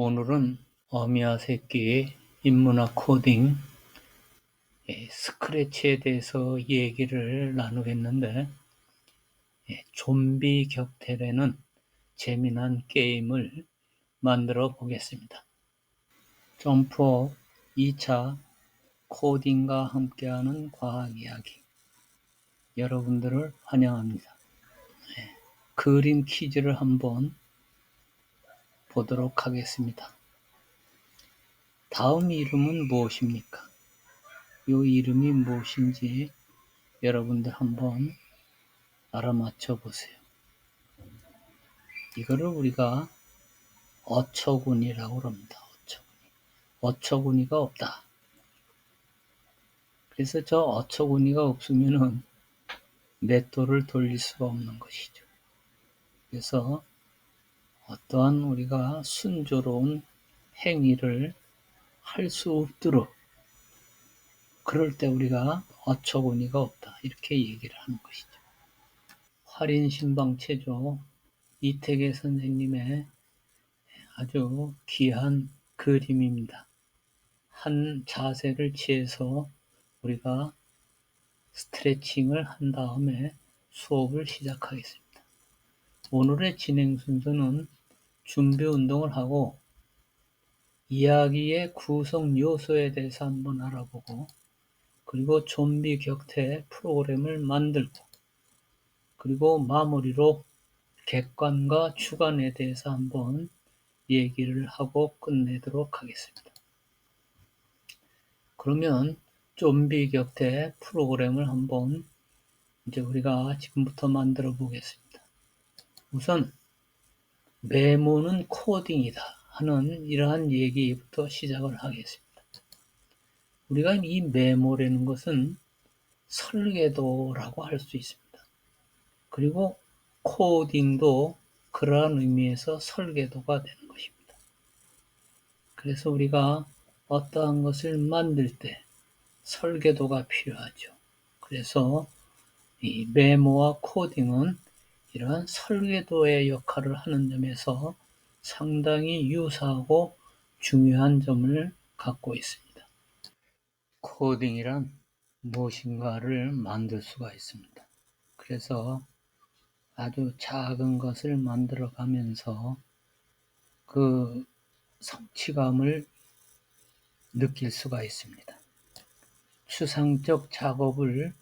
오늘은 어미야 새끼 인문학 코딩 스크래치에 대해서 얘기를 나누겠는데, 좀비 격퇴라는 재미난 게임을 만들어 보겠습니다. 점프업 2차 코딩과 함께하는 과학 이야기, 여러분들을 환영합니다. 그림 퀴즈를 한번 보도록 하겠습니다. 다음 이름은 무엇입니까? 이 이름이 무엇인지 여러분들 한번 알아맞혀 보세요. 이거를 우리가 어처구니라고 합니다. 어처구니가 없다. 그래서 저 어처구니가 없으면은 맷돌을 돌릴 수가 없는 것이죠. 그래서 어떠한 우리가 순조로운 행위를 할 수 없도록, 그럴 때 우리가 어처구니가 없다, 이렇게 얘기를 하는 것이죠. 활인신방체조 이태계 선생님의 아주 귀한 그림입니다. 한 자세를 취해서 우리가 스트레칭을 한 다음에 수업을 시작하겠습니다. 오늘의 진행 순서는 준비 운동을 하고 이야기의 구성 요소에 대해서 한번 알아보고, 그리고 좀비 격퇴 프로그램을 만들고, 그리고 마무리로 객관과 주관에 대해서 한번 얘기를 하고 끝내도록 하겠습니다. 그러면 좀비 격퇴 프로그램을 한번 이제 우리가 지금부터 만들어 보겠습니다. 우선 메모는 코딩이다 하는 이러한 얘기부터 시작을 하겠습니다. 우리가 이 메모라는 것은 설계도라고 할 수 있습니다. 그리고 코딩도 그러한 의미에서 설계도가 되는 것입니다. 그래서 우리가 어떠한 것을 만들 때 설계도가 필요하죠. 그래서 이 메모와 코딩은 이러한 설계도의 역할을 하는 점에서 상당히 유사하고 중요한 점을 갖고 있습니다. 코딩이란 무엇인가를 만들 수가 있습니다. 그래서 아주 작은 것을 만들어 가면서 그 성취감을 느낄 수가 있습니다. 추상적 작업을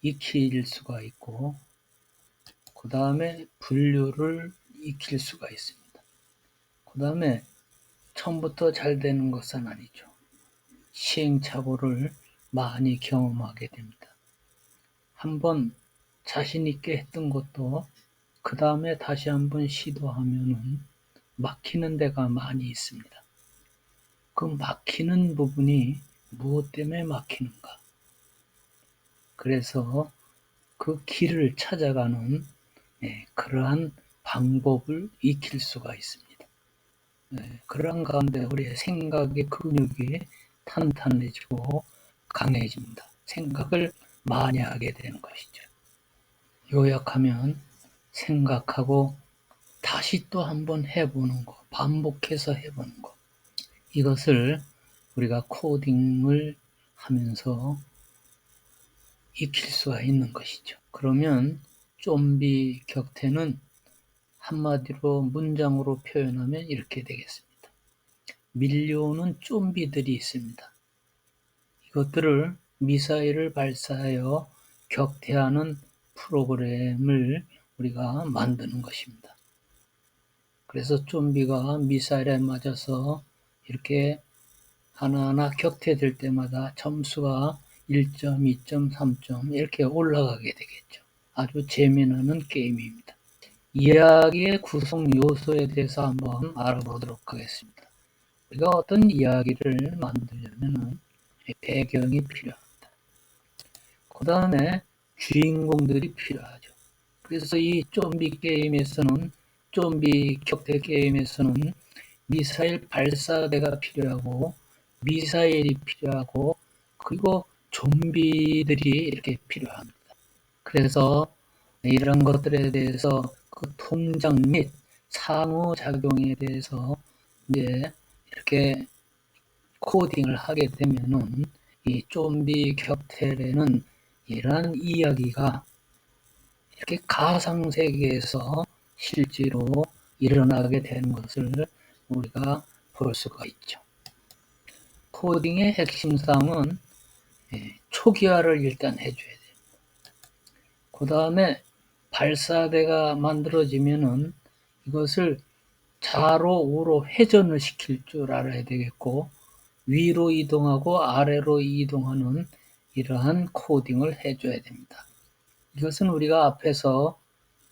익힐 수가 있고, 그 다음에 분류를 익힐 수가 있습니다. 그 다음에 처음부터 잘 되는 것은 아니죠. 시행착오를 많이 경험하게 됩니다. 한번 자신 있게 했던 것도 그 다음에 다시 한번 시도하면은 막히는 데가 많이 있습니다. 그 막히는 부분이 무엇 때문에 막히는가? 그래서 그 길을 찾아가는 그러한 방법을 익힐 수가 있습니다. 그러한 가운데 우리의 생각의 근육이 탄탄해지고 강해집니다. 생각을 많이 하게 되는 것이죠. 요약하면 생각하고 다시 또 한번 해보는 것, 반복해서 해보는 것, 이것을 우리가 코딩을 하면서 익힐 수가 있는 것이죠. 그러면 좀비 격퇴는 한마디로 문장으로 표현하면 이렇게 되겠습니다. 밀려오는 좀비들이 있습니다. 이것들을 미사일을 발사하여 격퇴하는 프로그램을 우리가 만드는 것입니다. 그래서 좀비가 미사일에 맞아서 이렇게 하나하나 격퇴될 때마다 점수가 1점, 2점, 3점 이렇게 올라가게 되겠죠. 아주 재미나는 게임입니다. 이야기의 구성 요소에 대해서 한번 알아보도록 하겠습니다. 우리가 어떤 이야기를 만들려면 배경이 필요합니다. 그 다음에 주인공들이 필요하죠. 그래서 이 좀비 게임에서는, 좀비 격퇴 게임에서는 미사일 발사대가 필요하고, 미사일이 필요하고, 그리고 좀비들이 이렇게 필요합니다. 그래서 이런 것들에 대해서 그 통장 및 상호작용에 대해서 이제 이렇게 코딩을 하게 되면은 이 좀비 격텔에는 이러한 이야기가 이렇게 가상 세계에서 실제로 일어나게 되는 것을 우리가 볼 수가 있죠. 코딩의 핵심 사항은 초기화를 일단 해줘야 돼요. 그 다음에 발사대가 만들어지면은 이것을 좌로 우로 회전을 시킬 줄 알아야 되겠고, 위로 이동하고 아래로 이동하는 이러한 코딩을 해줘야 됩니다. 이것은 우리가 앞에서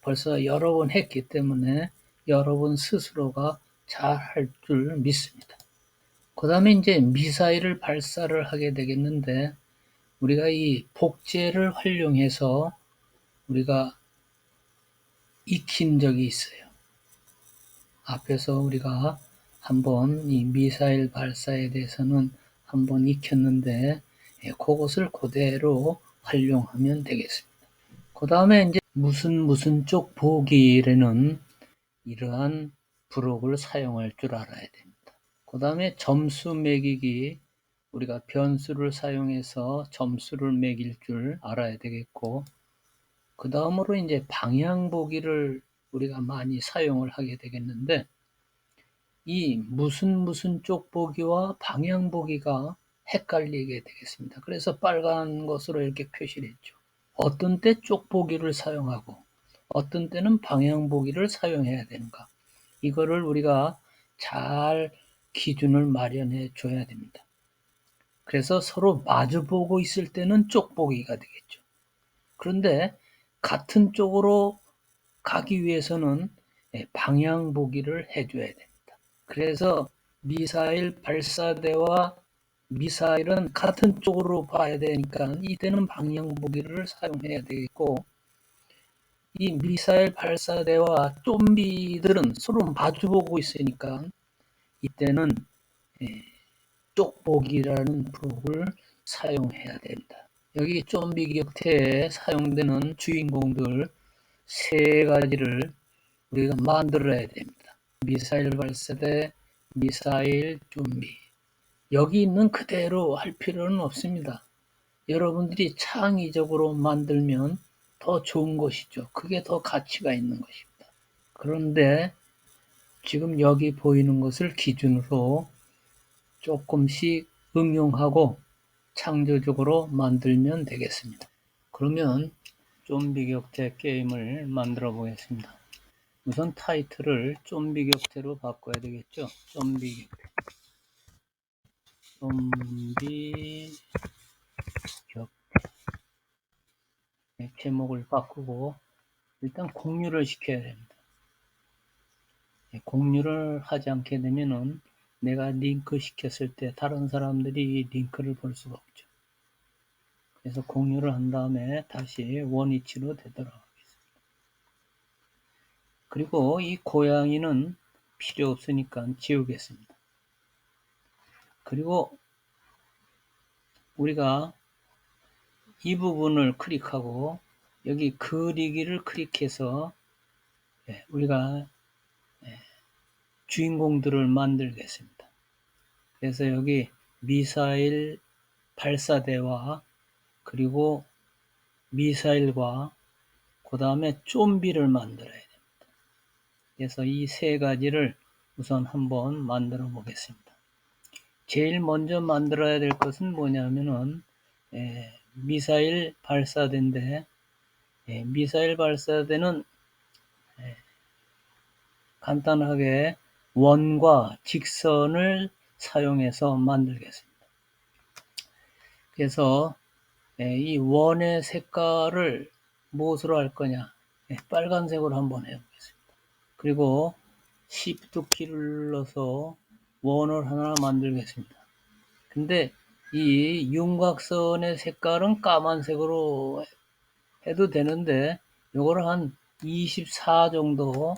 벌써 여러 번 했기 때문에 여러분 스스로가 잘 할 줄 믿습니다. 그 다음에 이제 미사일을 발사를 하게 되겠는데, 우리가 이 복제를 활용해서 우리가 익힌 적이 있어요. 앞에서 우리가 한번 이 미사일 발사에 대해서는 한번 익혔는데, 그것을 그대로 활용하면 되겠습니다. 그 다음에 이제 무슨 쪽 보기에는 이러한 브록을 사용할 줄 알아야 됩니다. 그 다음에 점수 매기기, 우리가 변수를 사용해서 점수를 매길 줄 알아야 되겠고, 그 다음으로 이제 방향 보기를 우리가 많이 사용을 하게 되겠는데, 이 무슨 쪽 보기와 방향 보기가 헷갈리게 되겠습니다. 그래서 빨간 것으로 이렇게 표시를 했죠. 어떤 때 쪽 보기를 사용하고 어떤 때는 방향 보기를 사용해야 되는가, 이거를 우리가 잘 기준을 마련해 줘야 됩니다. 그래서 서로 마주보고 있을 때는 쪽 보기가 되겠죠. 그런데 같은 쪽으로 가기 위해서는 방향 보기를 해줘야 됩니다. 그래서 미사일 발사대와 미사일은 같은 쪽으로 봐야 되니까 이때는 방향 보기를 사용해야 되겠고, 이 미사일 발사대와 좀비들은 서로 마주보고 있으니까 이때는 쪽보기라는 프로그램을 사용해야 된다. 여기 좀비 격태에 사용되는 주인공들 세 가지를 우리가 만들어야 됩니다. 미사일 발사대, 미사일, 좀비. 여기 있는 그대로 할 필요는 없습니다. 여러분들이 창의적으로 만들면 더 좋은 것이죠. 그게 더 가치가 있는 것입니다. 그런데 지금 여기 보이는 것을 기준으로 조금씩 응용하고 창조적으로 만들면 되겠습니다. 그러면 좀비 격태 게임을 만들어 보겠습니다. 우선 타이틀을 좀비 격태로 바꿔야 되겠죠. 좀비 격태. 좀비 격태. 제목을 바꾸고 일단 공유를 시켜야 됩니다. 공유를 하지 않게 되면은 내가 링크 시켰을 때 다른 사람들이 링크를 볼 수가 없죠. 그래서 공유를 한 다음에 다시 원위치로 되돌아가겠습니다. 그리고 이 고양이는 필요 없으니까 지우겠습니다. 그리고 우리가 이 부분을 클릭하고 여기 그리기를 클릭해서 우리가 주인공들을 만들겠습니다. 그래서 여기 미사일 발사대와 그리고 미사일과 그 다음에 좀비를 만들어야 됩니다. 그래서 이 세 가지를 우선 한번 만들어 보겠습니다. 제일 먼저 만들어야 될 것은 뭐냐면은 미사일 발사대인데, 미사일 발사대는 간단하게 원과 직선을 사용해서 만들겠습니다. 그래서 이 원의 색깔을 무엇으로 할 거냐, 빨간색으로 한번 해보겠습니다. 그리고 Shift 키를 눌러서 원을 하나 만들겠습니다. 근데 이 윤곽선의 색깔은 까만색으로 해도 되는데 요거를 한 24 정도,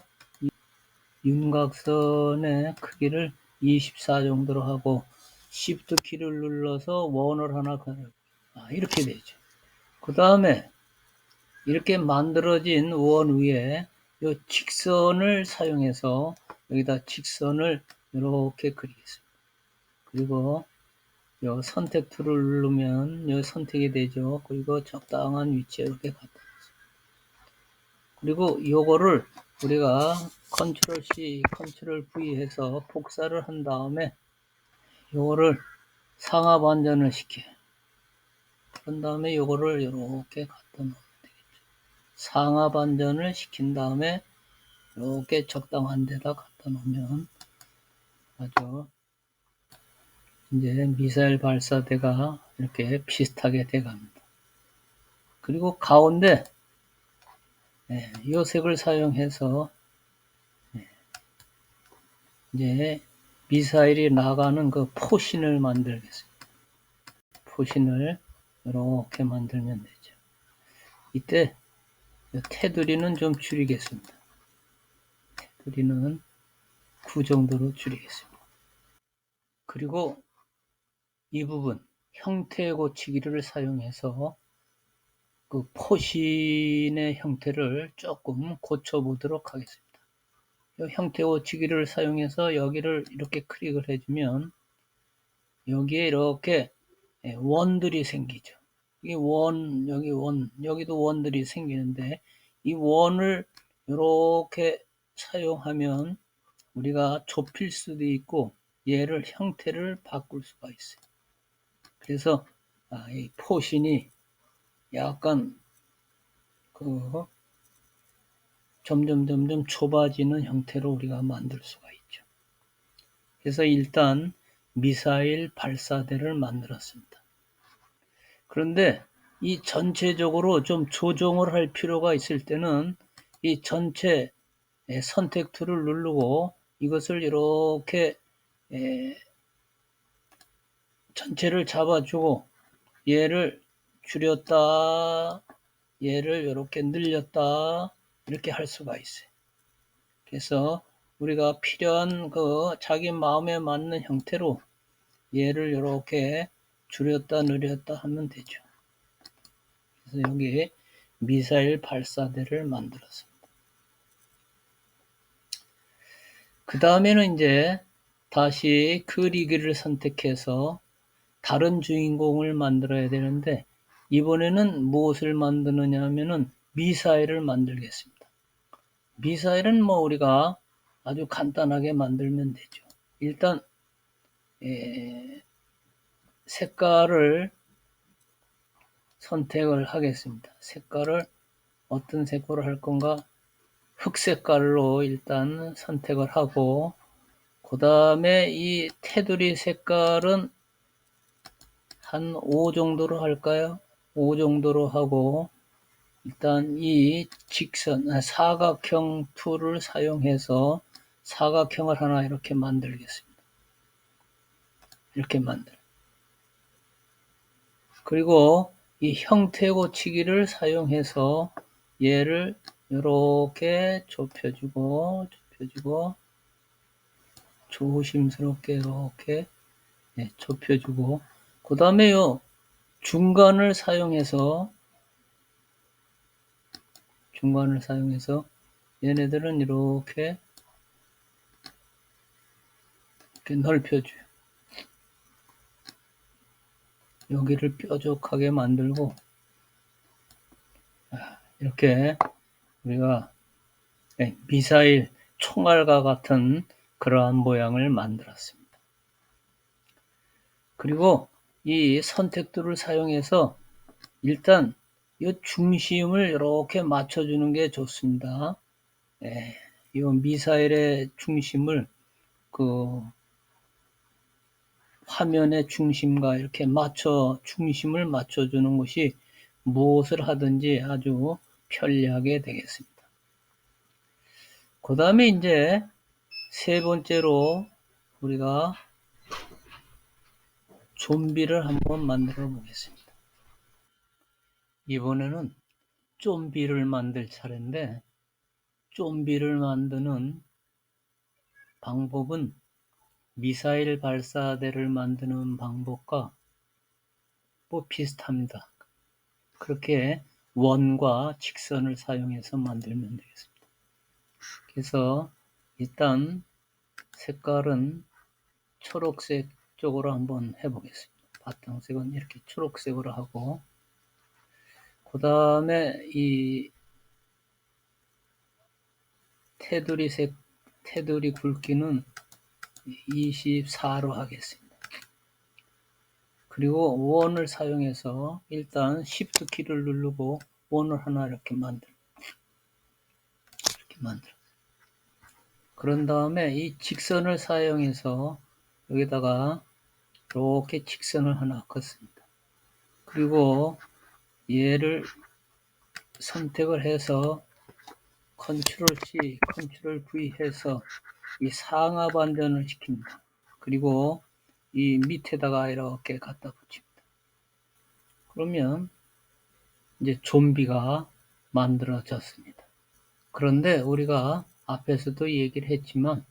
윤곽선의 크기를 24 정도로 하고 Shift 키를 눌러서 원을 하나 이렇게 되죠. 그 다음에 이렇게 만들어진 원 위에 이 직선을 사용해서 여기다 직선을 이렇게 그리겠습니다. 그리고 요 선택 툴을 누르면 요 선택이 되죠. 그리고 적당한 위치에 이렇게 갖다 놓습니다. 그리고 요거를 우리가 컨트롤 C, 컨트롤 V 해서 복사를 한 다음에 요거를 상하 반전을 시켜. 그런 다음에 요거를 이렇게 갖다 놓으면 되겠죠. 상하 반전을 시킨 다음에 이렇게 적당한 데다 갖다 놓으면 아주 이제 미사일 발사대가 이렇게 비슷하게 돼갑니다. 그리고 가운데 요 색을 사용해서 이제 미사일이 나가는 그 포신을 만들겠습니다. 포신을 이렇게 만들면 되죠. 이때 테두리는 좀 줄이겠습니다. 테두리는 9 정도로 줄이겠습니다. 그리고 이 부분 형태 고치기를 사용해서 그 포신의 형태를 조금 고쳐보도록 하겠습니다. 이 형태 고치기를 사용해서 여기를 이렇게 클릭을 해주면 여기에 이렇게 원들이 생기죠. 이게 원, 여기 원, 여기도 원들이 생기는데 이 원을 이렇게 사용하면 우리가 좁힐 수도 있고 얘를 형태를 바꿀 수가 있어요. 그래서 이 포신이 약간 점점 좁아지는 형태로 우리가 만들 수가 있죠. 그래서 일단 미사일 발사대를 만들었습니다. 그런데 이 전체적으로 좀 조정을 할 필요가 있을 때는 이 전체 선택 툴을 누르고 이것을 이렇게 전체를 잡아주고 얘를 줄였다, 얘를 이렇게 늘렸다 이렇게 할 수가 있어요. 그래서 우리가 필요한 자기 마음에 맞는 형태로 얘를 이렇게 줄였다 늘렸다 하면 되죠. 그래서 여기 미사일 발사대를 만들었습니다. 그 다음에는 이제 다시 그리기를 선택해서 다른 주인공을 만들어야 되는데 이번에는 무엇을 만드느냐 하면은 미사일을 만들겠습니다. 미사일은 뭐 우리가 아주 간단하게 만들면 되죠. 일단 색깔을 선택을 하겠습니다. 색깔을 어떤 색으로 할 건가? 흑색깔로 일단 선택을 하고 그 다음에 이 테두리 색깔은 한 5 정도로 할까요? 5 정도로 하고 일단 이 사각형 툴을 사용해서 사각형을 하나 이렇게 만들겠습니다. 이렇게 그리고 이 형태 고치기를 사용해서 얘를 이렇게 좁혀주고 조심스럽게 이렇게 좁혀주고 그 다음에 요 중간을 사용해서 얘네들은 이렇게 넓혀줘요. 여기를 뾰족하게 만들고 이렇게 우리가 미사일 총알과 같은 그러한 모양을 만들었습니다. 그리고 이 선택도를 사용해서 일단 이 중심을 이렇게 맞춰주는 게 좋습니다. 이 미사일의 중심을 화면의 중심과 이렇게 중심을 맞춰주는 것이 무엇을 하든지 아주 편리하게 되겠습니다. 그 다음에 이제 세 번째로 우리가 좀비를 한번 만들어 보겠습니다. 이번에는 좀비를 만들 차례인데 좀비를 만드는 방법은 미사일 발사대를 만드는 방법과 비슷합니다. 그렇게 원과 직선을 사용해서 만들면 되겠습니다. 그래서 일단 색깔은 초록색 쪽으로 한번 해보겠습니다. 바탕색은 이렇게 초록색으로 하고, 그 다음에 이 테두리 굵기는 24로 하겠습니다. 그리고 원을 사용해서 일단 Shift 키를 누르고 원을 하나 이렇게 만들어. 그런 다음에 이 직선을 사용해서 여기다가 이렇게 직선을 하나 긋습니다. 그리고 얘를 선택을 해서 컨트롤 C, 컨트롤 V 해서 이 상하 반전을 시킵니다. 그리고 이 밑에다가 이렇게 갖다 붙입니다. 그러면 이제 좀비가 만들어졌습니다. 그런데 우리가 앞에서도 얘기를 했지만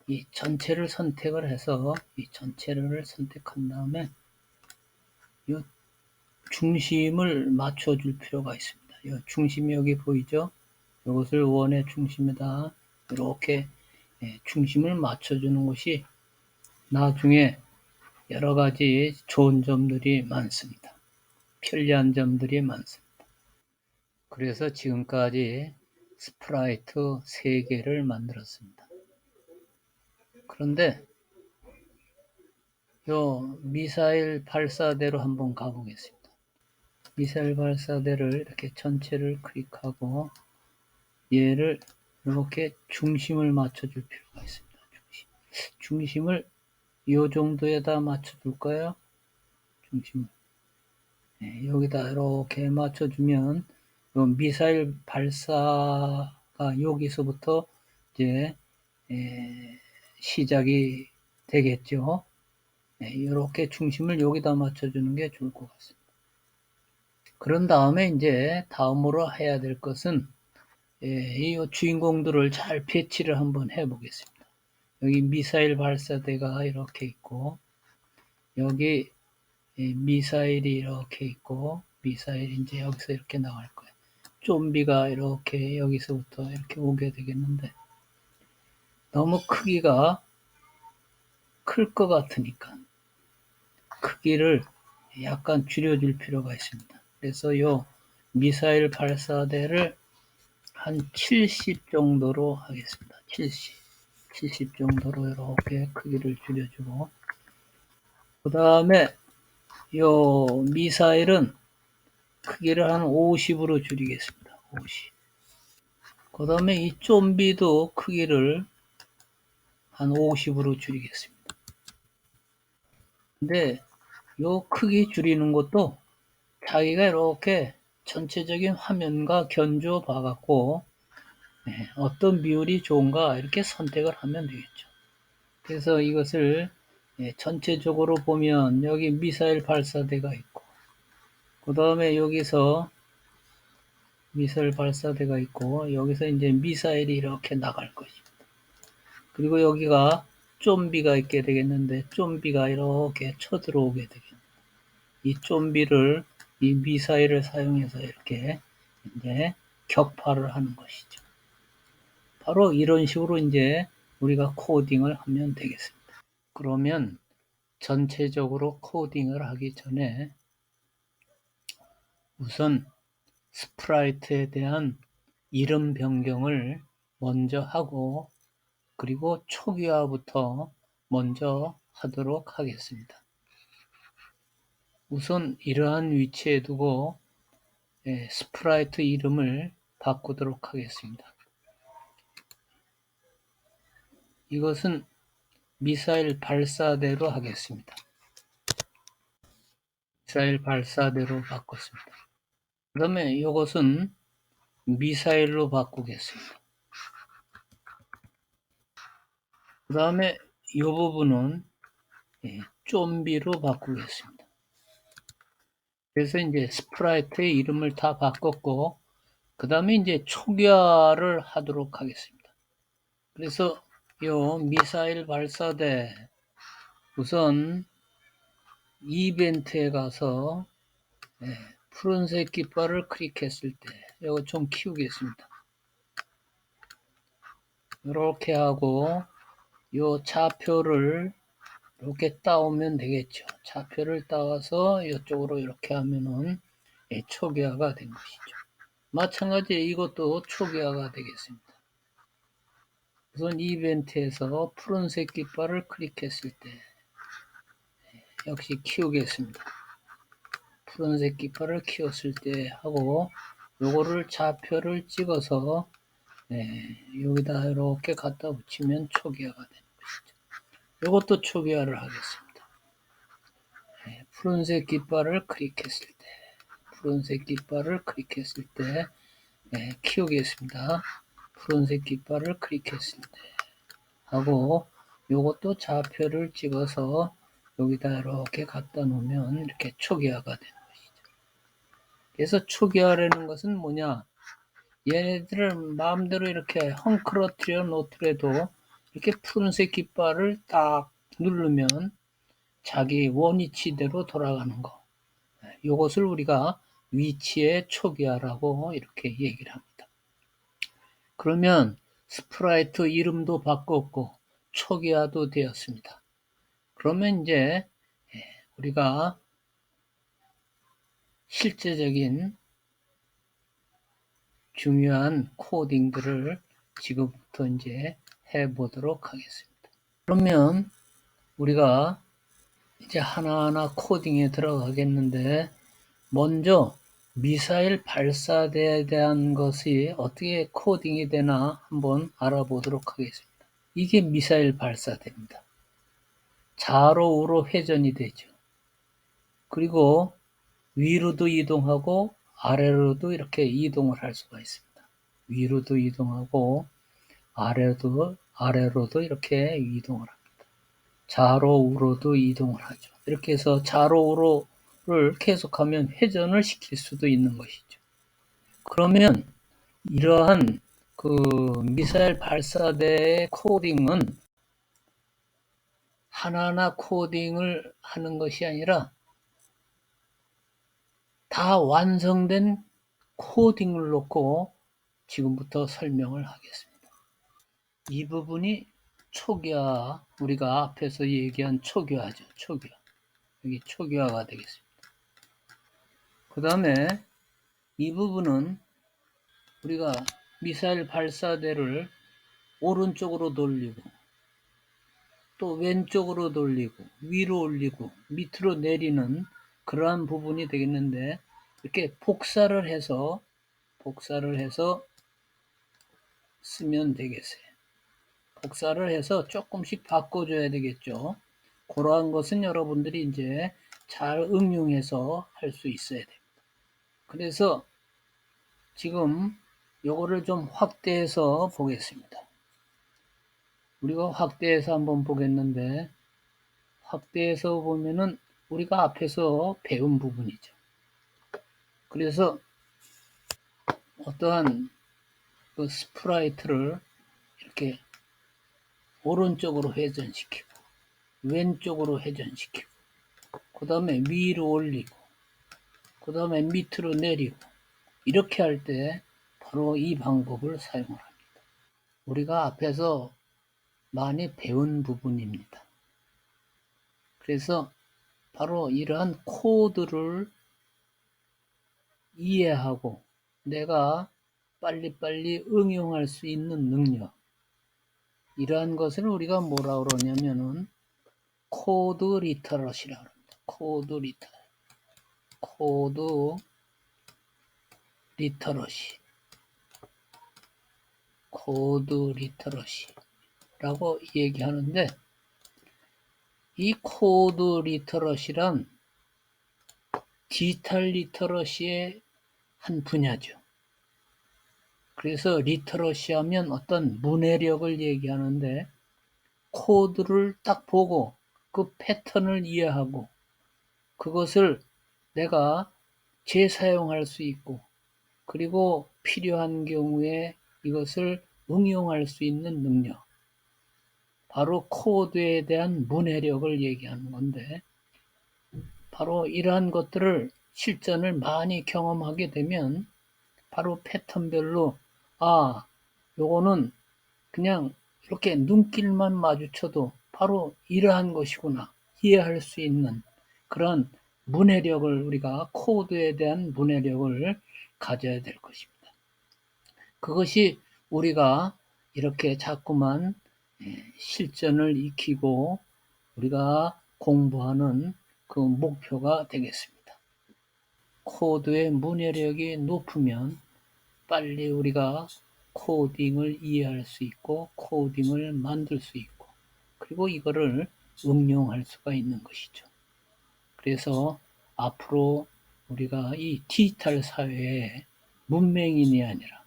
이 전체를 선택을 해서 이 전체를 선택한 다음에 이 중심을 맞춰줄 필요가 있습니다. 이 중심이 여기 보이죠? 이것을 원의 중심에다 이렇게 중심을 맞춰주는 것이 나중에 여러 가지 좋은 점들이 많습니다. 편리한 점들이 많습니다. 그래서 지금까지 스프라이트 3개를 만들었습니다. 그런데 요 미사일 발사대로 한번 가보겠습니다. 미사일 발사대를 이렇게 전체를 클릭하고 얘를 이렇게 중심을 맞춰줄 필요가 있습니다. 중심을 이 정도에다 맞춰줄까요? 중심을 여기다 이렇게 맞춰주면 미사일 발사가 여기서부터 이제 시작이 되겠죠. 이렇게 중심을 여기다 맞춰주는 게 좋을 것 같습니다. 그런 다음에 이제 다음으로 해야 될 것은 이 주인공들을 잘 배치를 한번 해 보겠습니다. 여기 미사일 발사대가 이렇게 있고 여기 미사일이 이렇게 있고 미사일이 이제 여기서 이렇게 나갈 거예요. 좀비가 이렇게 여기서부터 이렇게 오게 되겠는데 너무 크기가 클 것 같으니까 크기를 약간 줄여줄 필요가 있습니다. 그래서 요 미사일 발사대를 한 70 정도로 하겠습니다. 70 정도로 이렇게 크기를 줄여주고 그 다음에 요 미사일은 크기를 한 50으로 줄이겠습니다. 50. 그 다음에 이 좀비도 크기를 한 50으로 줄이겠습니다. 근데 요 크기 줄이는 것도 자기가 이렇게 전체적인 화면과 견주어 봐갖고 어떤 비율이 좋은가 이렇게 선택을 하면 되겠죠. 그래서 이것을 전체적으로 보면 여기 미사일 발사대가 있고 그 다음에 여기서 미사일 발사대가 있고 여기서 이제 미사일이 이렇게 나갈 것입니다. 그리고 여기가 좀비가 있게 되겠는데 좀비가 이렇게 쳐들어오게 되겠습니다. 이 좀비를 이 미사일을 사용해서 이렇게 이제 격파를 하는 것이죠. 바로 이런 식으로 이제 우리가 코딩을 하면 되겠습니다. 그러면 전체적으로 코딩을 하기 전에 우선 스프라이트에 대한 이름 변경을 먼저 하고 그리고 초기화부터 먼저 하도록 하겠습니다. 우선 이러한 위치에 두고 스프라이트 이름을 바꾸도록 하겠습니다. 이것은 미사일 발사대로 하겠습니다. 미사일 발사대로 바꿨습니다. 그 다음에 이것은 미사일로 바꾸겠습니다. 그 다음에 이 부분은 좀비로 바꾸겠습니다. 그래서 이제 스프라이트의 이름을 다 바꿨고 그 다음에 이제 초기화를 하도록 하겠습니다. 그래서 이 미사일 발사대 우선 이벤트에 가서 푸른색 깃발을 클릭했을 때 이거 좀 키우겠습니다. 이렇게 하고 요 좌표를 이렇게 따오면 되겠죠. 좌표를 따와서 이쪽으로 이렇게 하면은 초기화가 된 것이죠. 마찬가지로 이것도 초기화가 되겠습니다. 우선 이벤트에서 푸른색 깃발을 클릭했을 때 역시 키우겠습니다. 푸른색 깃발을 키웠을 때 하고 요거를 좌표를 찍어서 여기다 이렇게 갖다 붙이면 초기화가 되는 것이죠. 요것도 초기화를 하겠습니다. 푸른색 깃발을 클릭했을 때 푸른색 깃발을 클릭했을 때 키우겠습니다. 푸른색 깃발을 클릭했을 때 하고 요것도 좌표를 찍어서 여기다 이렇게 갖다 놓으면 이렇게 초기화가 되는 것이죠. 그래서 초기화라는 것은 뭐냐? 얘네들을 마음대로 이렇게 헝클어뜨려 놓더라도 이렇게 푸른색 깃발을 딱 누르면 자기 원위치대로 돌아가는 거. 이것을 우리가 위치의 초기화라고 이렇게 얘기를 합니다. 그러면 스프라이트 이름도 바꿨고 초기화도 되었습니다. 그러면 이제 우리가 실제적인 중요한 코딩들을 지금부터 이제 해보도록 하겠습니다. 그러면 우리가 이제 하나하나 코딩에 들어가겠는데 먼저 미사일 발사대에 대한 것이 어떻게 코딩이 되나 한번 알아보도록 하겠습니다. 이게 미사일 발사대입니다. 좌로 우로 회전이 되죠. 그리고 위로도 이동하고 아래로도 이렇게 이동을 할 수가 있습니다. 위로도 이동하고 아래로도 이렇게 이동을 합니다. 좌로 우로도 이동을 하죠. 이렇게 해서 좌로 우로를 계속하면 회전을 시킬 수도 있는 것이죠. 그러면 이러한 그 미사일 발사대의 코딩은 하나하나 코딩을 하는 것이 아니라 다 완성된 코딩을 놓고 지금부터 설명을 하겠습니다. 이 부분이 초기화, 우리가 앞에서 얘기한 초기화죠. 초기화. 여기 초기화가 되겠습니다. 그 다음에 이 부분은 우리가 미사일 발사대를 오른쪽으로 돌리고 또 왼쪽으로 돌리고 위로 올리고 밑으로 내리는 그러한 부분이 되겠는데 이렇게 복사를 해서 쓰면 되겠어요. 복사를 해서 조금씩 바꿔줘야 되겠죠. 그러한 것은 여러분들이 이제 잘 응용해서 할 수 있어야 됩니다. 그래서 지금 요거를 좀 확대해서 보겠습니다. 우리가 확대해서 한번 보겠는데 확대해서 보면은 우리가 앞에서 배운 부분이죠. 그래서 어떠한 그 스프라이트를 이렇게 오른쪽으로 회전시키고 왼쪽으로 회전시키고 그 다음에 위로 올리고 그 다음에 밑으로 내리고 이렇게 할 때 바로 이 방법을 사용을 합니다. 우리가 앞에서 많이 배운 부분입니다. 그래서 바로 이러한 코드를 이해하고 내가 빨리빨리 응용할 수 있는 능력, 이러한 것을 우리가 뭐라 그러냐면은 코드 리터러시라고 합니다. 코드 리터러시라고 얘기하는데 이 코드 리터러시란 디지털 리터러시의 한 분야죠. 그래서 리터러시 하면 어떤 문해력을 얘기하는데 코드를 딱 보고 그 패턴을 이해하고 그것을 내가 재사용할 수 있고 그리고 필요한 경우에 이것을 응용할 수 있는 능력, 바로 코드에 대한 문해력을 얘기하는 건데 바로 이러한 것들을 실전을 많이 경험하게 되면 바로 패턴별로 요거는 그냥 이렇게 눈길만 마주쳐도 바로 이러한 것이구나 이해할 수 있는 그런 문해력을 우리가 코드에 대한 문해력을 가져야 될 것입니다. 그것이 우리가 이렇게 자꾸만 실전을 익히고 우리가 공부하는 그 목표가 되겠습니다. 코드의 문해력이 높으면 빨리 우리가 코딩을 이해할 수 있고 코딩을 만들 수 있고 그리고 이거를 응용할 수가 있는 것이죠. 그래서 앞으로 우리가 이 디지털 사회에 문맹인이 아니라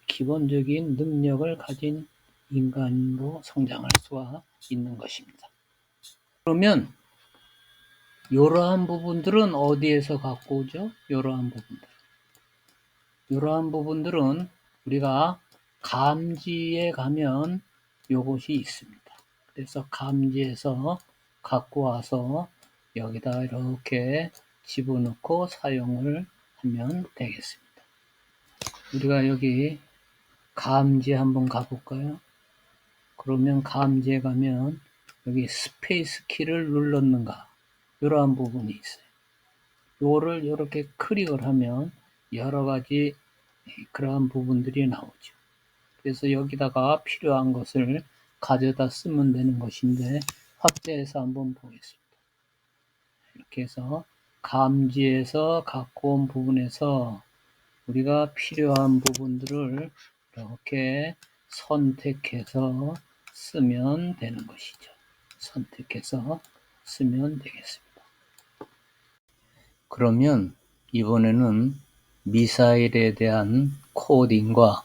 기본적인 능력을 가진 인간으로 성장할 수가 있는 것입니다. 그러면 이러한 부분들은 어디에서 갖고 오죠? 이러한 부분들은 우리가 감지에 가면 요것이 있습니다. 그래서 감지에서 갖고 와서 여기다 이렇게 집어넣고 사용을 하면 되겠습니다. 우리가 여기 감지 한번 가볼까요? 그러면 감지에 가면 여기 스페이스 키를 눌렀는가 이러한 부분이 있어요. 요거를 이렇게 클릭을 하면 여러 가지 그러한 부분들이 나오죠. 그래서 여기다가 필요한 것을 가져다 쓰면 되는 것인데 확대해서 한번 보겠습니다. 이렇게 해서 감지에서 갖고 온 부분에서 우리가 필요한 부분들을 이렇게 선택해서 쓰면 되는 것이죠. 선택해서 쓰면 되겠습니다. 그러면 이번에는 미사일에 대한 코딩과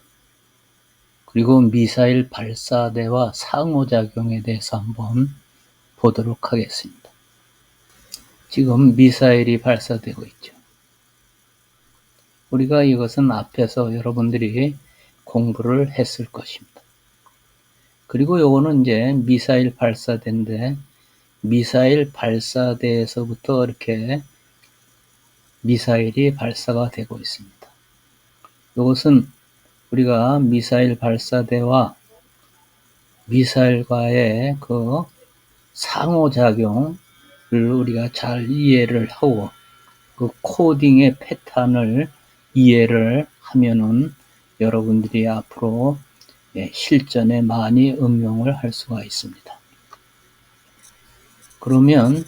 그리고 미사일 발사대와 상호작용에 대해서 한번 보도록 하겠습니다. 지금 미사일이 발사되고 있죠. 우리가 이것은 앞에서 여러분들이 공부를 했을 것입니다. 그리고 요거는 이제 미사일 발사대인데 미사일 발사대에서부터 이렇게 미사일이 발사가 되고 있습니다. 이것은 우리가 미사일 발사대와 미사일과의 그 상호작용을 우리가 잘 이해를 하고 그 코딩의 패턴을 이해를 하면은 여러분들이 앞으로 실전에 많이 응용을 할 수가 있습니다. 그러면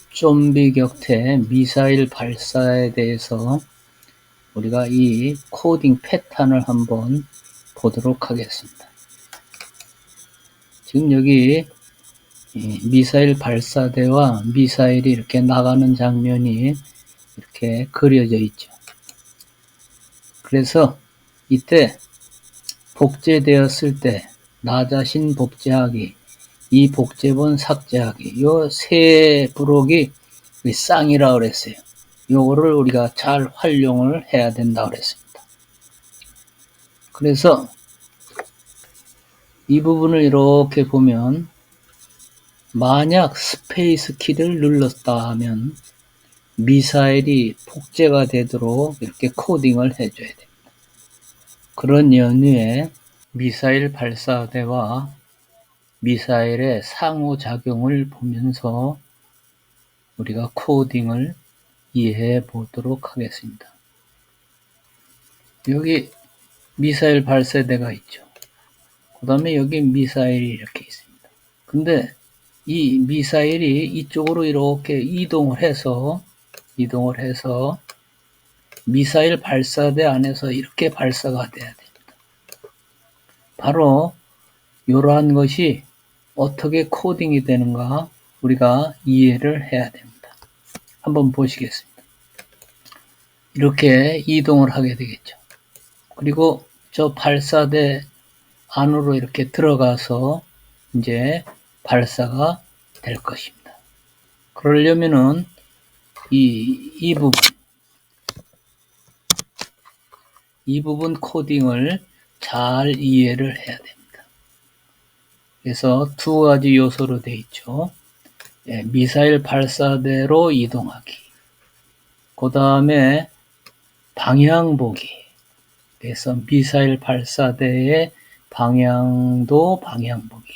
좀비 격퇴 미사일 발사에 대해서 우리가 이 코딩 패턴을 한번 보도록 하겠습니다. 지금 여기 미사일 발사대와 미사일이 이렇게 나가는 장면이 이렇게 그려져 있죠. 그래서 이때 복제되었을 때 나 자신 복제하기, 이 복제본 삭제하기, 요 세 부록이 쌍이라고 그랬어요. 요거를 우리가 잘 활용을 해야 된다고 그랬습니다. 그래서 이 부분을 이렇게 보면 만약 스페이스 키를 눌렀다 하면 미사일이 복제가 되도록 이렇게 코딩을 해줘야 됩니다. 그런 연유에 미사일 발사대와 미사일의 상호작용을 보면서 우리가 코딩을 이해해 보도록 하겠습니다. 여기 미사일 발사대가 있죠. 그 다음에 여기 미사일이 이렇게 있습니다. 근데 이 미사일이 이쪽으로 이렇게 이동을 해서 미사일 발사대 안에서 이렇게 발사가 돼야 됩니다. 바로 이러한 것이 어떻게 코딩이 되는가 우리가 이해를 해야 됩니다. 한번 보시겠습니다. 이렇게 이동을 하게 되겠죠. 그리고 저 발사대 안으로 이렇게 들어가서 이제 발사가 될 것입니다. 그러려면은 이 부분 코딩을 잘 이해를 해야 됩니다. 그래서 두 가지 요소로 되어 있죠. 미사일 발사대로 이동하기. 그 다음에 방향 보기. 그래서 미사일 발사대의 방향도 방향보기.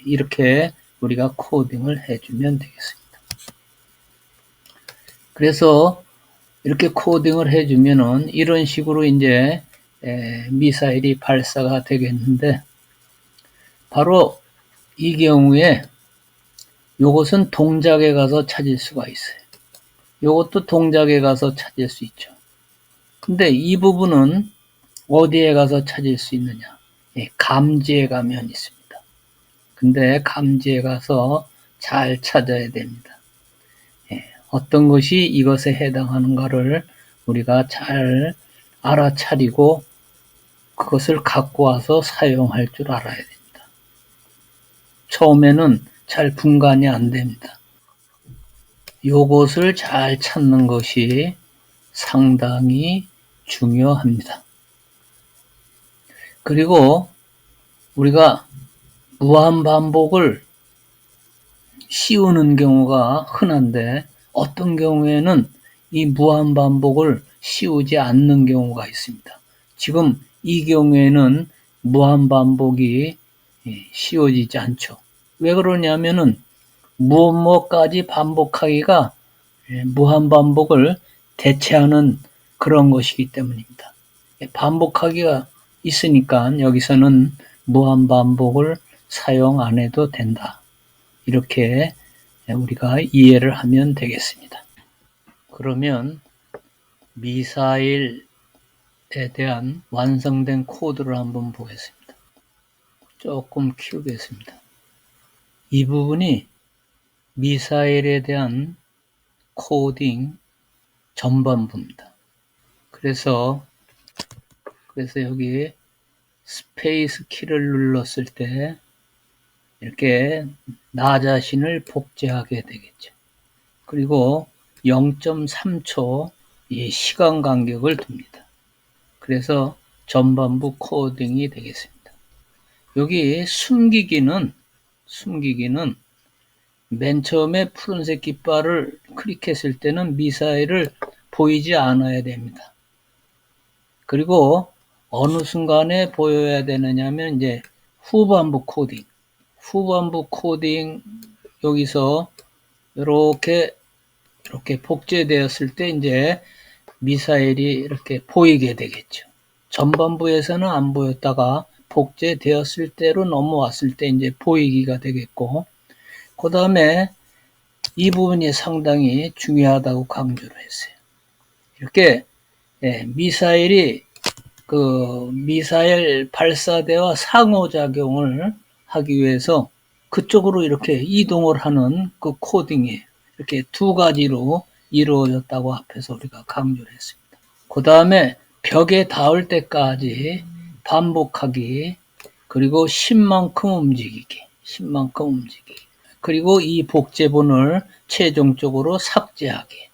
이렇게 우리가 코딩을 해주면 되겠습니다. 그래서 이렇게 코딩을 해주면은 이런 식으로 이제 미사일이 발사가 되겠는데, 바로 이 경우에 요것은 동작에 가서 찾을 수가 있어요. 요것도 동작에 가서 찾을 수 있죠. 근데 이 부분은 어디에 가서 찾을 수 있느냐? 감지에 가면 있습니다. 근데 감지에 가서 잘 찾아야 됩니다. 어떤 것이 이것에 해당하는가를 우리가 잘 알아차리고 그것을 갖고 와서 사용할 줄 알아야 됩니다. 처음에는 잘 분간이 안 됩니다. 요것을 잘 찾는 것이 상당히 중요합니다. 그리고 우리가 무한반복을 씌우는 경우가 흔한데, 어떤 경우에는 이 무한반복을 씌우지 않는 경우가 있습니다. 지금 이 경우에는 무한반복이 씌워지지 않죠. 왜 그러냐면은 무엇까지 반복하기가 무한반복을 대체하는 그런 것이기 때문입니다. 반복하기가 있으니까 여기서는 무한반복을 사용 안 해도 된다. 이렇게 우리가 이해를 하면 되겠습니다. 그러면 미사일에 대한 완성된 코드를 한번 보겠습니다. 조금 키우겠습니다. 이 부분이 미사일에 대한 코딩 전반부입니다. 그래서 여기 스페이스 키를 눌렀을 때 이렇게 나 자신을 복제하게 되겠죠. 그리고 0.3초 이 시간 간격을 둡니다. 그래서 전반부 코딩이 되겠습니다. 여기 숨기기는 맨 처음에 푸른색 깃발을 클릭했을 때는 미사일을 보이지 않아야 됩니다. 그리고 어느 순간에 보여야 되느냐면 이제 후반부 코딩 여기서 이렇게 복제되었을 때 이제 미사일이 이렇게 보이게 되겠죠. 전반부에서는 안 보였다가 복제되었을 때로 넘어왔을 때 이제 보이기가 되겠고, 그 다음에 이 부분이 상당히 중요하다고 강조를 했어요. 이렇게 미사일 발사대와 상호작용을 하기 위해서 그쪽으로 이렇게 이동을 하는 그 코딩이 이렇게 두 가지로 이루어졌다고 앞에서 우리가 강조를 했습니다. 그 다음에 벽에 닿을 때까지 반복하기, 그리고 10만큼 움직이기. 그리고 이 복제본을 최종적으로 삭제하기.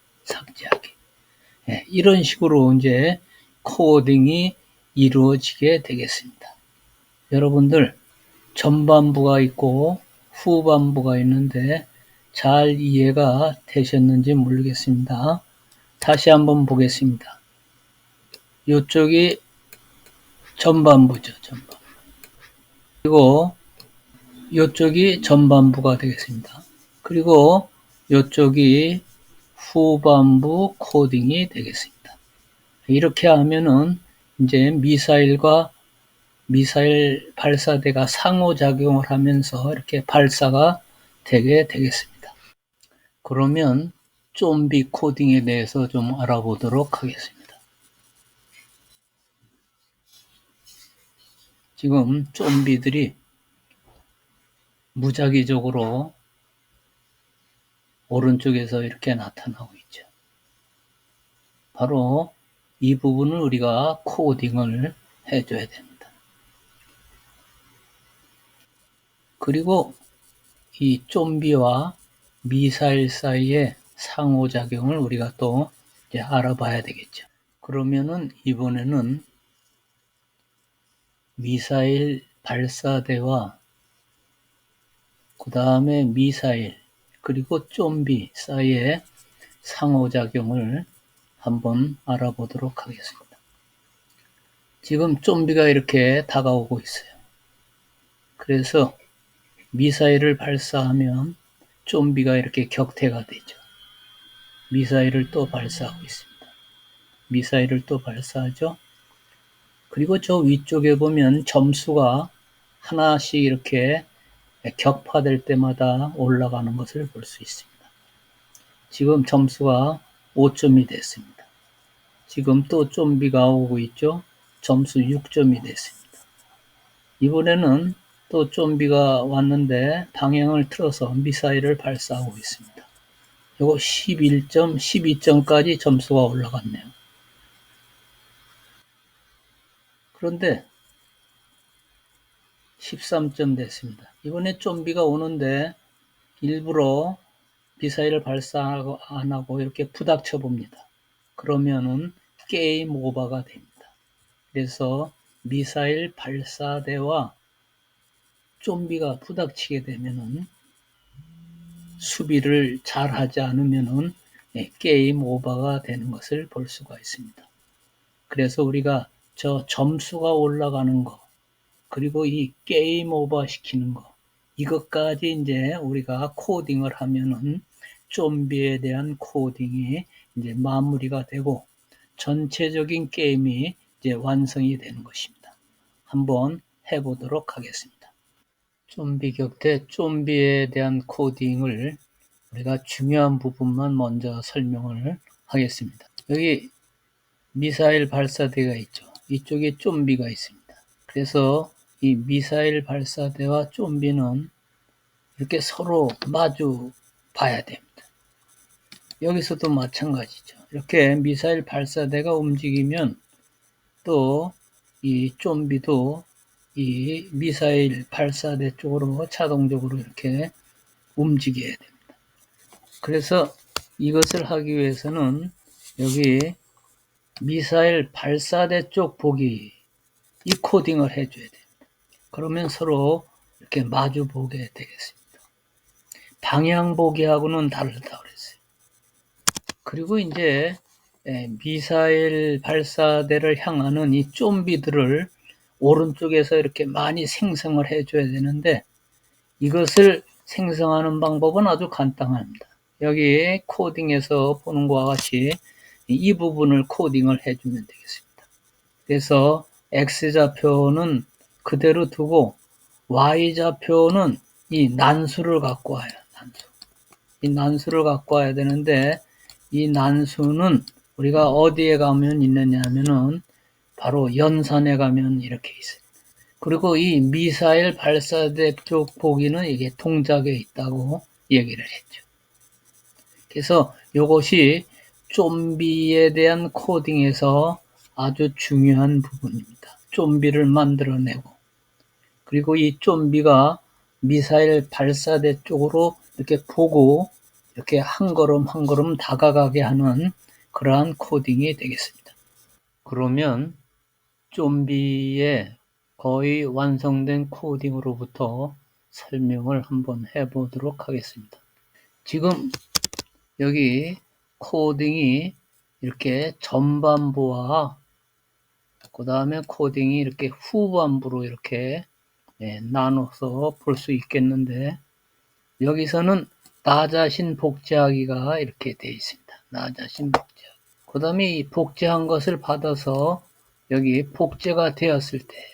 이런 식으로 이제 코딩이 이루어지게 되겠습니다. 여러분들, 전반부가 있고 후반부가 있는데 잘 이해가 되셨는지 모르겠습니다. 다시 한번 보겠습니다. 이쪽이 전반부죠. 그리고 이쪽이 전반부가 되겠습니다. 그리고 이쪽이 후반부 코딩이 되겠습니다. 이렇게 하면은 이제 미사일 발사대가 상호작용을 하면서 이렇게 발사가 되게 되겠습니다. 그러면 좀비 코딩에 대해서 좀 알아보도록 하겠습니다. 지금 좀비들이 무작위적으로 오른쪽에서 이렇게 나타나고 있죠. 바로 이 부분을 우리가 코딩을 해줘야 됩니다. 그리고 이 좀비와 미사일 사이의 상호작용을 우리가 또 이제 알아봐야 되겠죠. 그러면은 이번에는 미사일 발사대와 그 다음에 미사일 그리고 좀비 사이의 상호작용을 한번 알아보도록 하겠습니다. 지금 좀비가 이렇게 다가오고 있어요. 그래서 미사일을 발사하면 좀비가 이렇게 격퇴가 되죠. 미사일을 또 발사하고 있습니다. 미사일을 또 발사하죠. 그리고 저 위쪽에 보면 점수가 하나씩 이렇게 격파될 때마다 올라가는 것을 볼 수 있습니다. 지금 점수가 5점이 됐습니다. 지금 또 좀비가 오고 있죠. 점수 6점이 됐습니다. 이번에는 또 좀비가 왔는데 방향을 틀어서 미사일을 발사하고 있습니다. 이거 11점, 12점까지 점수가 올라갔네요. 그런데 13점 됐습니다. 이번에 좀비가 오는데 일부러 미사일을 발사 안 하고 이렇게 부닥쳐 봅니다. 그러면은 게임 오버가 됩니다. 그래서 미사일 발사대와 좀비가 부닥치게 되면은 수비를 잘 하지 않으면은 게임 오버가 되는 것을 볼 수가 있습니다. 그래서 우리가 저 점수가 올라가는 거, 그리고 이 게임 오버 시키는 거, 이것까지 이제 우리가 코딩을 하면은 좀비에 대한 코딩이 이제 마무리가 되고 전체적인 게임이 이제 완성이 되는 것입니다. 한번 해보도록 하겠습니다. 좀비 격퇴, 좀비에 대한 코딩을 우리가 중요한 부분만 먼저 설명을 하겠습니다. 여기 미사일 발사대가 있죠. 이쪽에 좀비가 있습니다. 그래서 이 미사일 발사대와 좀비는 이렇게 서로 마주 봐야 됩니다. 여기서도 마찬가지죠. 이렇게 미사일 발사대가 움직이면 또 이 좀비도 이 미사일 발사대 쪽으로 자동적으로 이렇게 움직여야 됩니다. 그래서 이것을 하기 위해서는 여기 미사일 발사대 쪽 보기, 이 코딩을 해줘야 됩니다. 그러면 서로 이렇게 마주 보게 되겠습니다. 방향 보기하고는 다르다고 그랬어요. 그리고 이제 미사일 발사대를 향하는 이 좀비들을 오른쪽에서 이렇게 많이 생성을 해줘야 되는데 이것을 생성하는 방법은 아주 간단합니다. 여기 코딩에서 보는 것과 같이 이 부분을 코딩을 해주면 되겠습니다. 그래서 X좌표는 그대로 두고 Y좌표는 이 난수를 갖고 와요. 이 난수를 갖고 와야 되는데 이 난수는 우리가 어디에 가면 있느냐 하면은 바로 연산에 가면 이렇게 있어요. 그리고 이 미사일 발사대 쪽 보기는 이게 동작에 있다고 얘기를 했죠. 그래서 이것이 좀비에 대한 코딩에서 아주 중요한 부분입니다. 좀비를 만들어내고 그리고 이 좀비가 미사일 발사대 쪽으로 이렇게 보고 이렇게 한 걸음 한 걸음 다가가게 하는 그러한 코딩이 되겠습니다. 그러면 좀비의 거의 완성된 코딩으로부터 설명을 한번 해보도록 하겠습니다. 지금 여기 코딩이 이렇게 전반부와 그 다음에 코딩이 이렇게 후반부로 이렇게 나눠서 볼 수 있겠는데 여기서는 나 자신 복제하기가 이렇게 되어 있습니다. 나 자신 복제하기. 그 다음에 이 복제한 것을 받아서 여기 복제가 되었을 때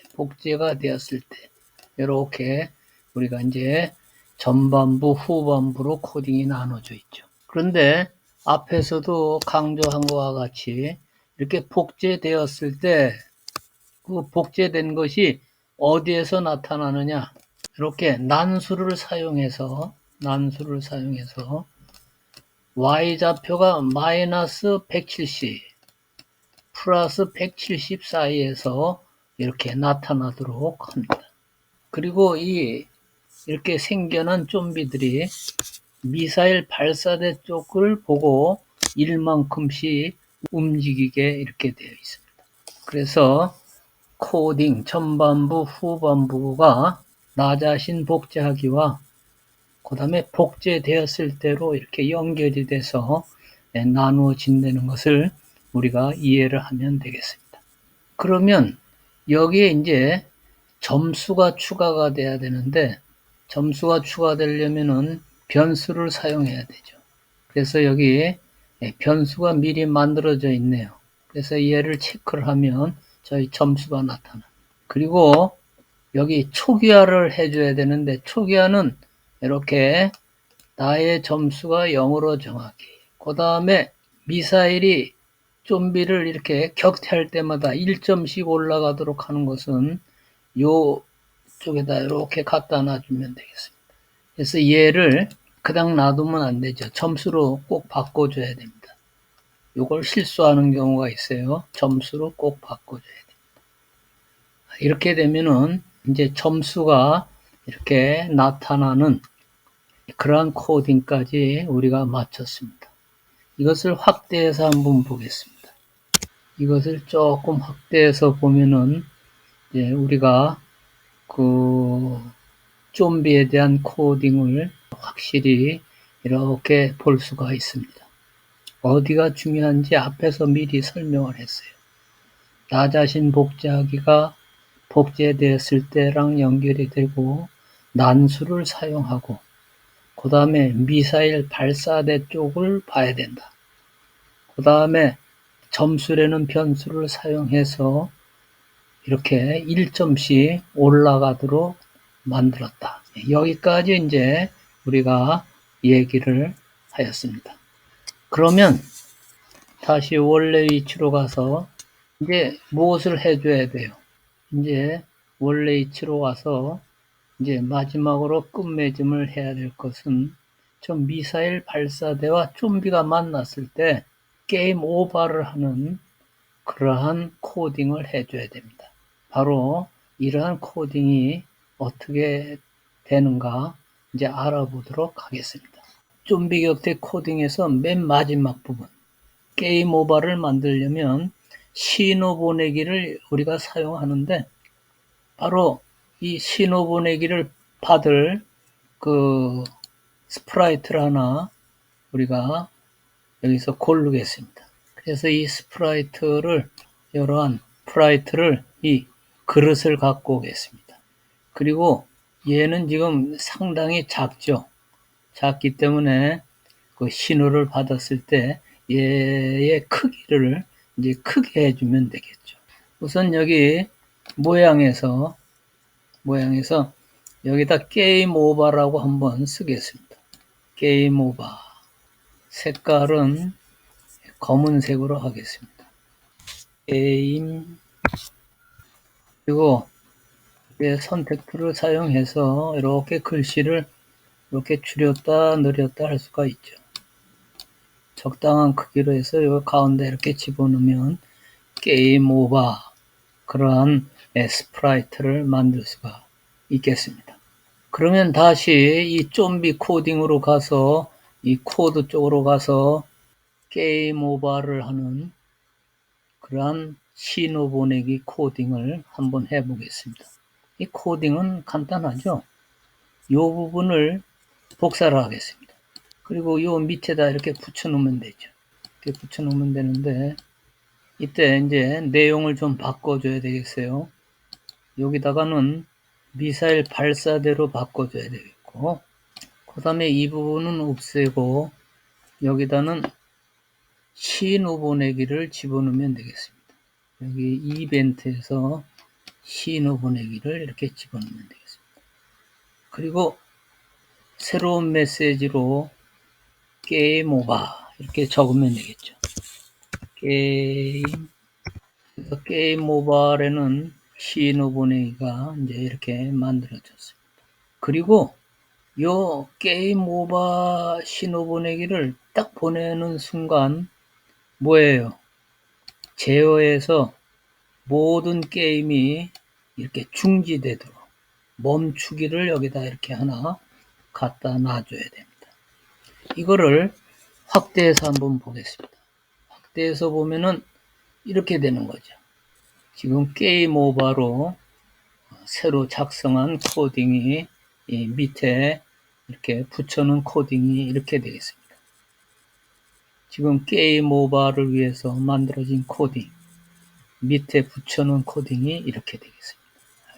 이렇게 우리가 이제 전반부, 후반부로 코딩이 나눠져 있죠. 그런데 앞에서도 강조한 것과 같이 이렇게 복제되었을 때 그 복제된 것이 어디에서 나타나느냐? 이렇게 난수를 사용해서 Y좌표가 마이너스 170 플러스 170 사이에서 이렇게 나타나도록 합니다. 그리고 이렇게 생겨난 좀비들이 미사일 발사대 쪽을 보고 1만큼씩 움직이게 이렇게 되어 있습니다. 그래서 코딩 전반부, 후반부가 나 자신 복제하기와 그 다음에 복제되었을 때로 이렇게 연결이 돼서 나누어진다는 것을 우리가 이해를 하면 되겠습니다. 그러면 여기에 이제 점수가 추가가 돼야 되는데 점수가 추가되려면은 변수를 사용해야 되죠. 그래서 여기 변수가 미리 만들어져 있네요. 그래서 얘를 체크를 하면 저희 점수가 나타납니다. 그리고 여기 초기화를 해줘야 되는데 초기화는 이렇게 나의 점수가 0으로 정하기. 그 다음에 미사일이 좀비를 이렇게 격퇴할 때마다 1점씩 올라가도록 하는 것은 요 쪽에다 이렇게 갖다 놔주면 되겠습니다. 그래서 얘를 그냥 놔두면 안 되죠. 점수로 꼭 바꿔줘야 됩니다. 요걸 실수하는 경우가 있어요. 점수로 꼭 바꿔줘야 됩니다. 이렇게 되면은 이제 점수가 이렇게 나타나는 그러한 코딩까지 우리가 마쳤습니다. 이것을 확대해서 한번 보겠습니다. 이것을 조금 확대해서 보면은 이제 우리가 그 좀비에 대한 코딩을 확실히 이렇게 볼 수가 있습니다. 어디가 중요한지 앞에서 미리 설명을 했어요. 나 자신 복제하기가 복제되었을 때랑 연결이 되고 난수를 사용하고 그 다음에 미사일 발사대 쪽을 봐야 된다. 그 다음에 점수라는 변수를 사용해서 이렇게 1점씩 올라가도록 만들었다. 여기까지 이제 우리가 얘기를 하였습니다. 그러면 다시 원래 위치로 가서 이제 무엇을 해줘야 돼요? 이제 원래 위치로 와서 이제 마지막으로 끝맺음을 해야 될 것은 저 미사일 발사대와 좀비가 만났을 때 게임 오버를 하는 그러한 코딩을 해줘야 됩니다. 바로 이러한 코딩이 어떻게 되는가 이제 알아보도록 하겠습니다. 좀비 격퇴 코딩에서 맨 마지막 부분 게임 오버를 만들려면 신호 보내기를 우리가 사용하는데 바로 이 신호 보내기를 받을 그 스프라이트를 하나 우리가 여기서 고르겠습니다. 그래서 이 스프라이트를 이러한 스프라이트를 이 그릇을 갖고 오겠습니다. 그리고 얘는 지금 상당히 작죠. 작기 때문에 그 신호를 받았을 때 얘의 크기를 이제 크게 해주면 되겠죠. 우선 여기 모양에서 여기다 게임 오버라고 한번 쓰겠습니다. 게임 오버. 색깔은 검은색으로 하겠습니다. 게임 그리고 선택표를 사용해서 이렇게 글씨를 이렇게 줄였다 늘렸다 할 수가 있죠. 적당한 크기로 해서 이 가운데 이렇게 집어넣으면 게임 오버 그러한 스프라이트를 만들 수가 있겠습니다. 그러면 다시 이 좀비 코딩으로 가서 이 코드 쪽으로 가서 게임 오버를 하는 그러한 신호 보내기 코딩을 한번 해보겠습니다. 이 코딩은 간단하죠. 이 부분을 복사를 하겠습니다. 그리고 이 밑에다 이렇게 붙여놓으면 되죠. 이렇게 붙여놓으면 되는데 이때 이제 내용을 좀 바꿔줘야 되겠어요. 여기다가는 미사일 발사대로 바꿔줘야 되겠고 그 다음에 이 부분은 없애고 여기다는 신호 보내기를 집어넣으면 되겠습니다. 여기 이벤트에서 신호 보내기를 이렇게 집어넣으면 되겠습니다. 그리고 새로운 메시지로 게임 오버 이렇게 적으면 되겠죠. 게임 오버에는 신호 보내기가 이제 이렇게 만들어졌습니다. 그리고 요 게임 오버 신호 보내기를 딱 보내는 순간 뭐예요? 제어해서 모든 게임이 이렇게 중지되도록 멈추기를 여기다 이렇게 하나 갖다 놔줘야 됩니다. 이거를 확대해서 한번 보겠습니다. 확대해서 보면은 이렇게 되는 거죠. 지금 게임 오버로 새로 작성한 코딩이 이 밑에 이렇게 붙여놓은 코딩이 이렇게 되겠습니다. 지금 게임 오버를 위해서 만들어진 코딩 밑에 붙여놓은 코딩이 이렇게 되겠습니다.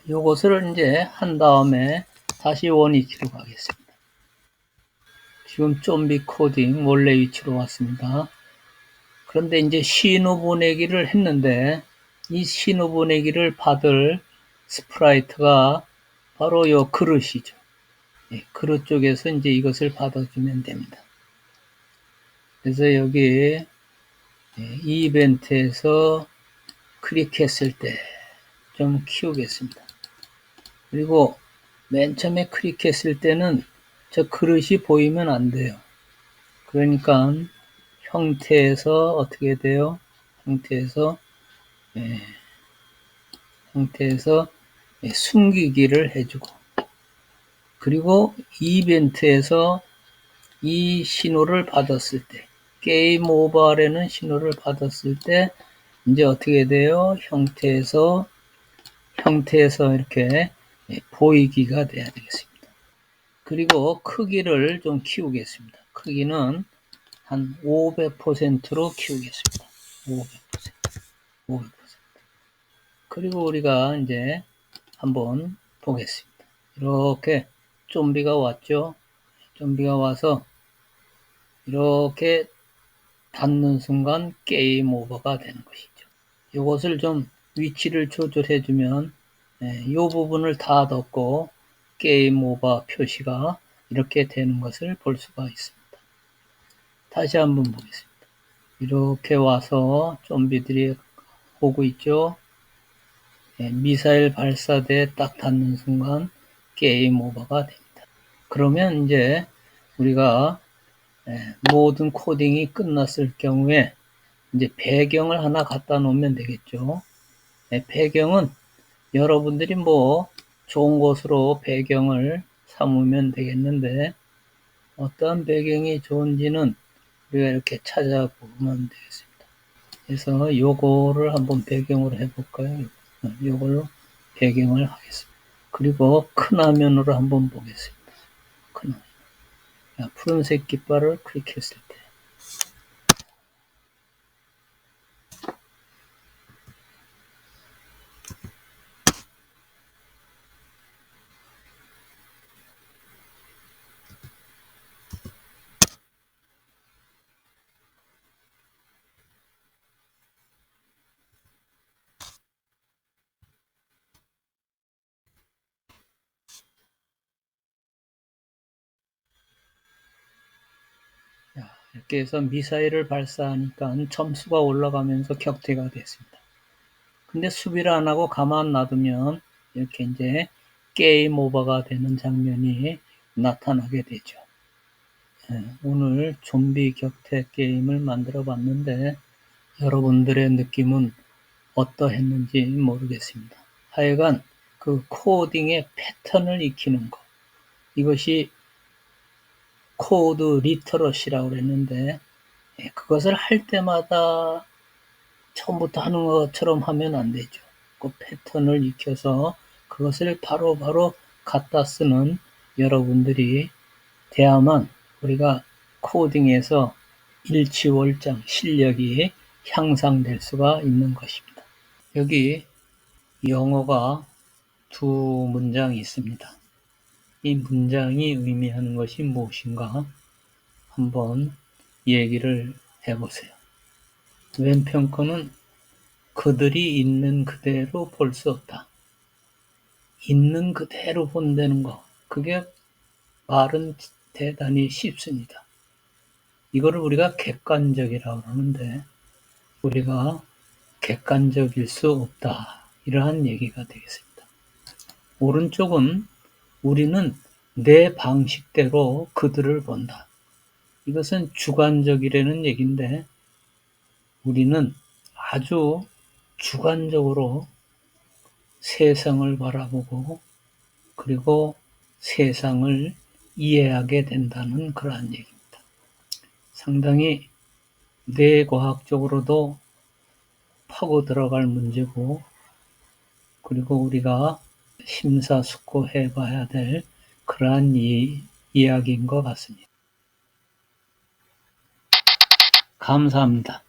요것을 이제 한 다음에 다시 원위치로 가겠습니다. 지금 좀비 코딩 원래 위치로 왔습니다. 그런데 이제 신호 보내기를 했는데 이 신호 보내기를 받을 스프라이트가 바로 요 그릇이죠. 그릇 쪽에서 이제 이것을 받아주면 됩니다. 그래서 여기 이벤트에서 클릭했을 때 좀 키우겠습니다. 그리고 맨 처음에 클릭했을 때는 저 그릇이 보이면 안 돼요. 그러니까 형태에서 어떻게 돼요? 형태에서 숨기기를 해주고, 그리고 이벤트에서 이 신호를 받았을 때, 게임 오버라는 신호를 받았을 때 이제 어떻게 돼요? 형태에서 이렇게 보이기가 돼야 되겠습니다. 그리고 크기를 좀 키우겠습니다. 크기는 한 500%로 키우겠습니다. 500%. 그리고 우리가 이제 한번 보겠습니다. 이렇게 좀비가 왔죠. 좀비가 와서 이렇게 닿는 순간 게임 오버가 되는 것이죠. 이것을 좀 위치를 조절해 주면 이 부분을 다 덮고 게임 오버 표시가 이렇게 되는 것을 볼 수가 있습니다. 다시 한번 보겠습니다. 이렇게 와서 좀비들이 오고 있죠. 미사일 발사대에 딱 닿는 순간 게임 오버가 됩니다. 그러면 이제 우리가 모든 코딩이 끝났을 경우에 이제 배경을 하나 갖다 놓으면 되겠죠. 배경은 여러분들이 뭐 좋은 곳으로 배경을 삼으면 되겠는데 어떠한 배경이 좋은지는 우리가 이렇게 찾아보면 되겠습니다. 그래서 요거를 한번 배경으로 해볼까요? 요걸로 배경을 하겠습니다. 그리고 큰 화면으로 한번 보겠습니다. 큰 화면. 푸른색 깃발을 클릭했을 때 이렇게 해서 미사일을 발사하니까 점수가 올라가면서 격퇴가 됐습니다. 근데 수비를 안 하고 가만 놔두면 이렇게 이제 게임 오버가 되는 장면이 나타나게 되죠. 오늘 좀비 격퇴 게임을 만들어 봤는데 여러분들의 느낌은 어떠했는지 모르겠습니다. 하여간 그 코딩의 패턴을 익히는 것, 이것이 코드 리터러시라고 그랬는데 그것을 할 때마다 처음부터 하는 것처럼 하면 안 되죠. 그 패턴을 익혀서 그것을 바로바로 갖다 쓰는 여러분들이 돼야만 우리가 코딩에서 일취월장 실력이 향상될 수가 있는 것입니다. 여기 영어가 두 문장이 있습니다. 이 문장이 의미하는 것이 무엇인가 한번 얘기를 해보세요. 왼편 거는 그들이 있는 그대로 볼 수 없다. 있는 그대로 본다는 거, 그게 말은 대단히 쉽습니다. 이거를 우리가 객관적이라고 하는데 우리가 객관적일 수 없다. 이러한 얘기가 되겠습니다. 오른쪽은 우리는 내 방식대로 그들을 본다. 이것은 주관적이라는 얘기인데 우리는 아주 주관적으로 세상을 바라보고 그리고 세상을 이해하게 된다는 그러한 얘기입니다. 상당히 뇌과학적으로도 파고 들어갈 문제고 그리고 우리가 심사숙고해 봐야 될 그러한 이야기인 것 같습니다. 감사합니다.